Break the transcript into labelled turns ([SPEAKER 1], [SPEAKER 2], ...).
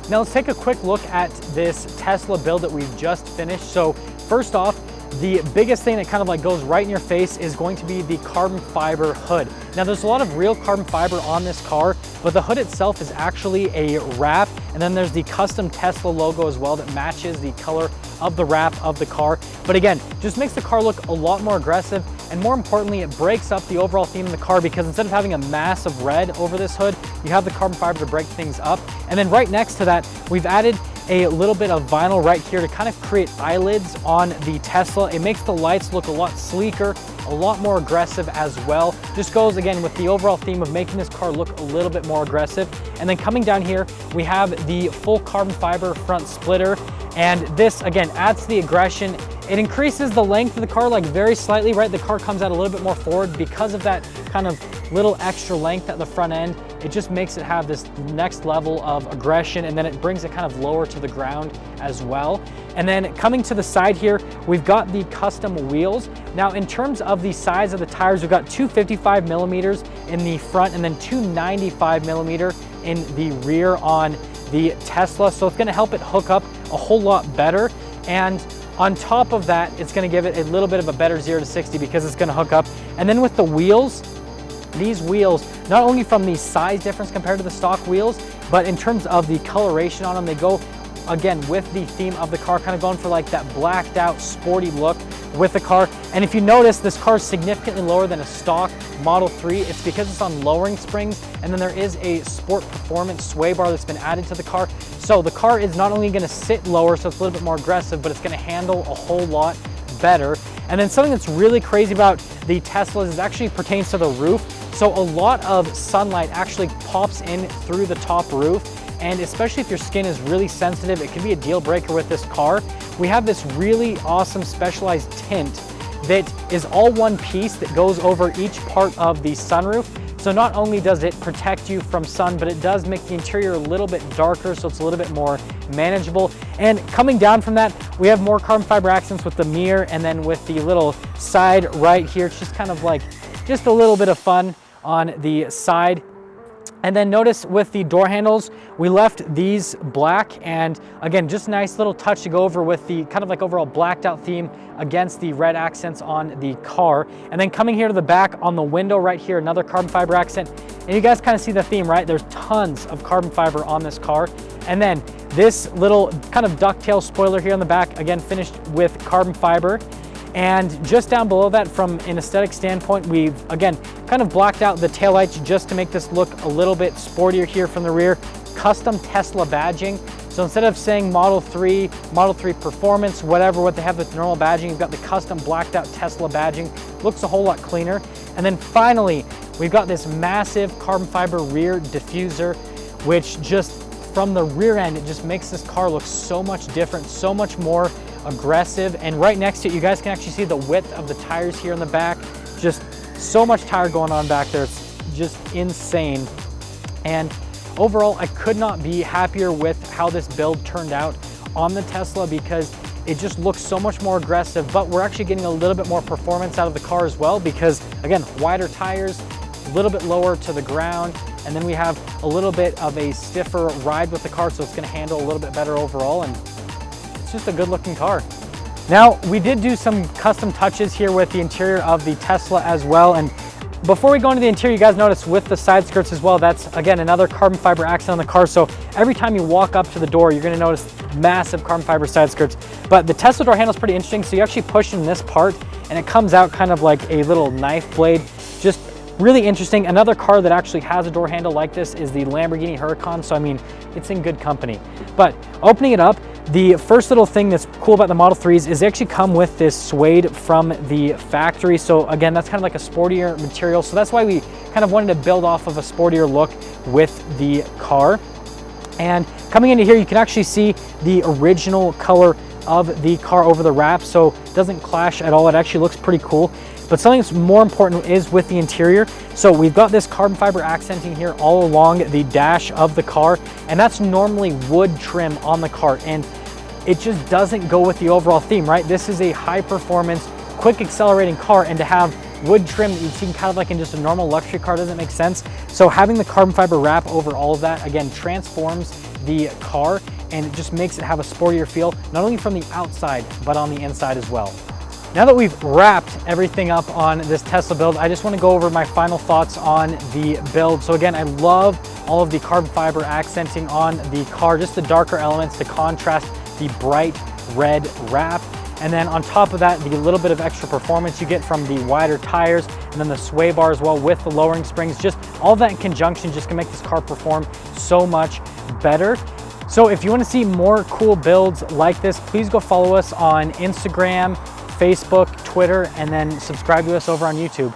[SPEAKER 1] Now let's take a quick look at this Tesla build that we've just finished. So first off, the biggest thing that kind of like goes right in your face is going to be the carbon fiber hood. Now there's a lot of real carbon fiber on this car, but the hood itself is actually a wrap, and then there's the custom Tesla logo as well that matches the color of the wrap of the car. But again, just makes the car look a lot more aggressive, and more importantly, it breaks up the overall theme of the car, because instead of having a massive red over this hood, you have the carbon fiber to break things up. And then right next to that, we've added a little bit of vinyl right here to kind of create eyelids on the Tesla. It makes the lights look a lot sleeker, a lot more aggressive as well. Just goes again with the overall theme of making this car look a little bit more aggressive. And then coming down here, we have the full carbon fiber front splitter. And this again adds to the aggression. It increases the length of the car like very slightly, right? The car comes out a little bit more forward because of that kind of little extra length at the front end. It just makes it have this next level of aggression, and then it brings it kind of lower to the ground as well. And then coming to the side here, we've got the custom wheels. Now in terms of the size of the tires, we've got 255 millimeters in the front and then 295 millimeter in the rear on the Tesla. So it's gonna help it hook up a whole lot better. And on top of that, it's gonna give it a little bit of a better 0 to 60 because it's gonna hook up. And then with the wheels, these wheels, not only from the size difference compared to the stock wheels, but in terms of the coloration on them, they go again with the theme of the car, kind of going for like that blacked out sporty look with the car. And if you notice, this car is significantly lower than a stock Model 3. It's because it's on lowering springs, and then there is a sport performance sway bar that's been added to the car. So the car is not only gonna sit lower, so it's a little bit more aggressive, but it's gonna handle a whole lot better. And then something that's really crazy about the Teslas is actually pertains to the roof. So a lot of sunlight actually pops in through the top roof, and especially if your skin is really sensitive, it can be a deal breaker with this car. We have this really awesome specialized tint that is all one piece that goes over each part of the sunroof. So not only does it protect you from sun, but it does make the interior a little bit darker, so it's a little bit more manageable. And coming down from that, we have more carbon fiber accents with the mirror, and then with the little side right here, it's just kind of like just a little bit of fun on the side. And then notice with the door handles, we left these black, and again, just a nice little touch to go over with the kind of like overall blacked out theme against the red accents on the car. And then coming here to the back on the window right here, another carbon fiber accent. And you guys kind of see the theme, right? There's tons of carbon fiber on this car. And then this little kind of ducktail spoiler here on the back, again, finished with carbon fiber. And just down below that, from an aesthetic standpoint, we've again kind of blacked out the taillights just to make this look a little bit sportier here from the rear. Custom Tesla badging. So instead of saying Model 3 Performance, whatever, what they have with the normal badging, you've got the custom blacked out Tesla badging. Looks a whole lot cleaner. And then finally, we've got this massive carbon fiber rear diffuser, which just from the rear end, it just makes this car look so much different, so much more aggressive. And right next to it, you guys can actually see the width of the tires here in the back. Just so much tire going on back there. It's just insane. And overall, I could not be happier with how this build turned out on the Tesla, because it just looks so much more aggressive, but we're actually getting a little bit more performance out of the car as well, because again, wider tires, a little bit lower to the ground, and then we have a little bit of a stiffer ride with the car, so it's gonna handle a little bit better overall, and it's just a good looking car. Now, we did do some custom touches here with the interior of the Tesla as well. And before we go into the interior, you guys notice with the side skirts as well, that's again another carbon fiber accent on the car. So every time you walk up to the door, you're gonna notice massive carbon fiber side skirts. But the Tesla door handle is pretty interesting. So you actually push in this part and it comes out kind of like a little knife blade. Just really interesting. Another car that actually has a door handle like this is the Lamborghini Huracan. So I mean, it's in good company. But opening it up, the first little thing that's cool about the Model 3s is they actually come with this suede from the factory. So again, that's kind of like a sportier material. So that's why we kind of wanted to build off of a sportier look with the car. And coming into here, you can actually see the original color of the car over the wrap. So it doesn't clash at all. It actually looks pretty cool. But something that's more important is with the interior. So we've got this carbon fiber accenting here all along the dash of the car, and that's normally wood trim on the car, and it just doesn't go with the overall theme, right? This is a high performance, quick accelerating car, and to have wood trim that you'd see kind of like in just a normal luxury car doesn't make sense. So having the carbon fiber wrap over all of that, again, transforms the car and it just makes it have a sportier feel, not only from the outside, but on the inside as well. Now that we've wrapped everything up on this Tesla build, I just want to go over my final thoughts on the build. So again, I love all of the carbon fiber accenting on the car, just the darker elements to contrast the bright red wrap. And then on top of that, the little bit of extra performance you get from the wider tires and then the sway bar as well with the lowering springs, just all that in conjunction just can make this car perform so much better. So if you want to see more cool builds like this, please go follow us on Instagram, Facebook, Twitter, and then subscribe to us over on YouTube.